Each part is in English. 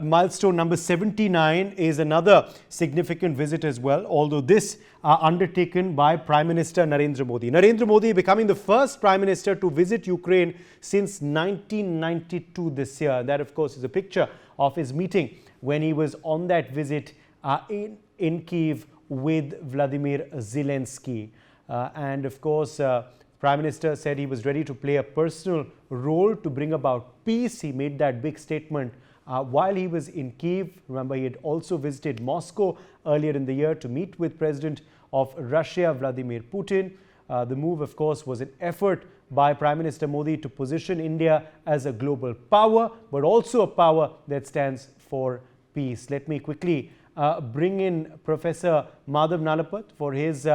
Milestone number 79 is another significant visit as well, although this undertaken by Prime Minister Narendra Modi. Narendra Modi becoming the first Prime Minister to visit Ukraine since 1992 this year. That, of course, is a picture of his meeting when he was on that visit in Kyiv with Vladimir Zelensky. And, of course, Prime Minister said he was ready to play a personal role to bring about peace. He made that big statement while he was in Kyiv. Remember, he had also visited Moscow earlier in the year to meet with President of Russia, Vladimir Putin. The move, of course, was an effort by Prime Minister Modi to position India as a global power, but also a power that stands for peace. Let me quickly bring in Professor Madhav Nalapat for his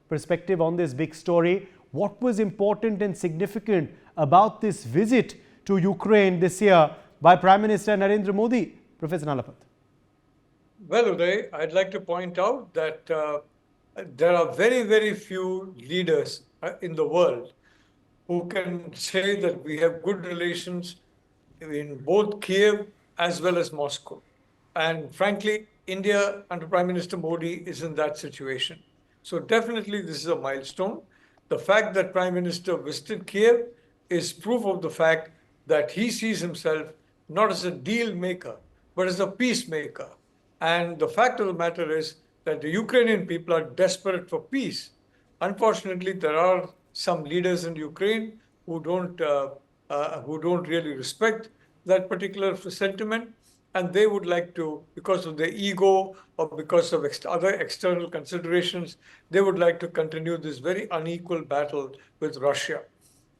perspective on this big story. What was important and significant about this visit to Ukraine this year by Prime Minister Narendra Modi? Professor Nalapat. Well, Uday, I'd like to point out that there are very, very few leaders in the world who can say that we have good relations in both Kiev as well as Moscow. And frankly, India under Prime Minister Modi is in that situation. So definitely this is a milestone. The fact that Prime Minister visited Kiev is proof of the fact that he sees himself not as a deal maker, but as a peacemaker. And the fact of the matter is that the Ukrainian people are desperate for peace. Unfortunately, there are some leaders in Ukraine who don't really respect that particular sentiment, and they would like to, because of their ego or because of other external considerations, they would like to continue this very unequal battle with Russia.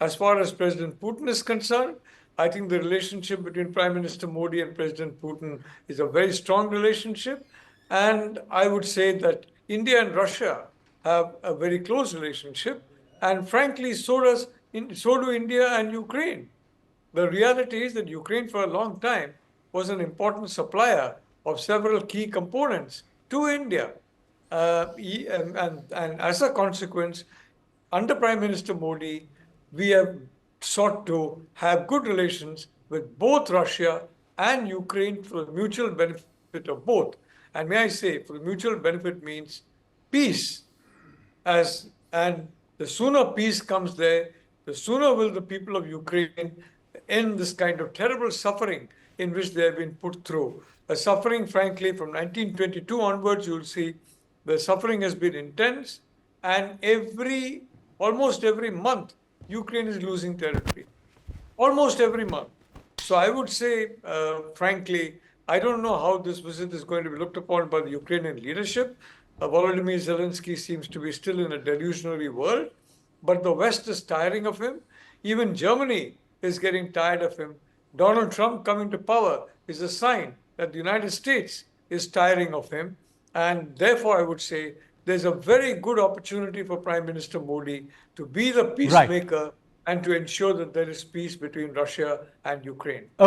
As far as President Putin is concerned, I think the relationship between Prime Minister Modi and President Putin is a very strong relationship. And I would say that India and Russia have a very close relationship. And frankly, so do India and Ukraine. The reality is that Ukraine for a long time was an important supplier of several key components to India. And as a consequence, under Prime Minister Modi, we have sought to have good relations with both Russia and Ukraine for the mutual benefit of both. And may I say, for the mutual benefit means peace. And the sooner peace comes there, the sooner will the people of Ukraine end this kind of terrible suffering in which they have been put through. A suffering, frankly, from 1922 onwards, you'll see the suffering has been intense, and almost every month, Ukraine is losing territory. Almost every month. So I would say, frankly, I don't know how this visit is going to be looked upon by the Ukrainian leadership. Volodymyr Zelensky seems to be still in a delusionary world, but the West is tiring of him. Even Germany is getting tired of him. Donald Trump coming to power is a sign that the United States is tiring of him. And therefore, I would say there's a very good opportunity for Prime Minister Modi to be the peacemaker and to ensure that there is peace between Russia and Ukraine.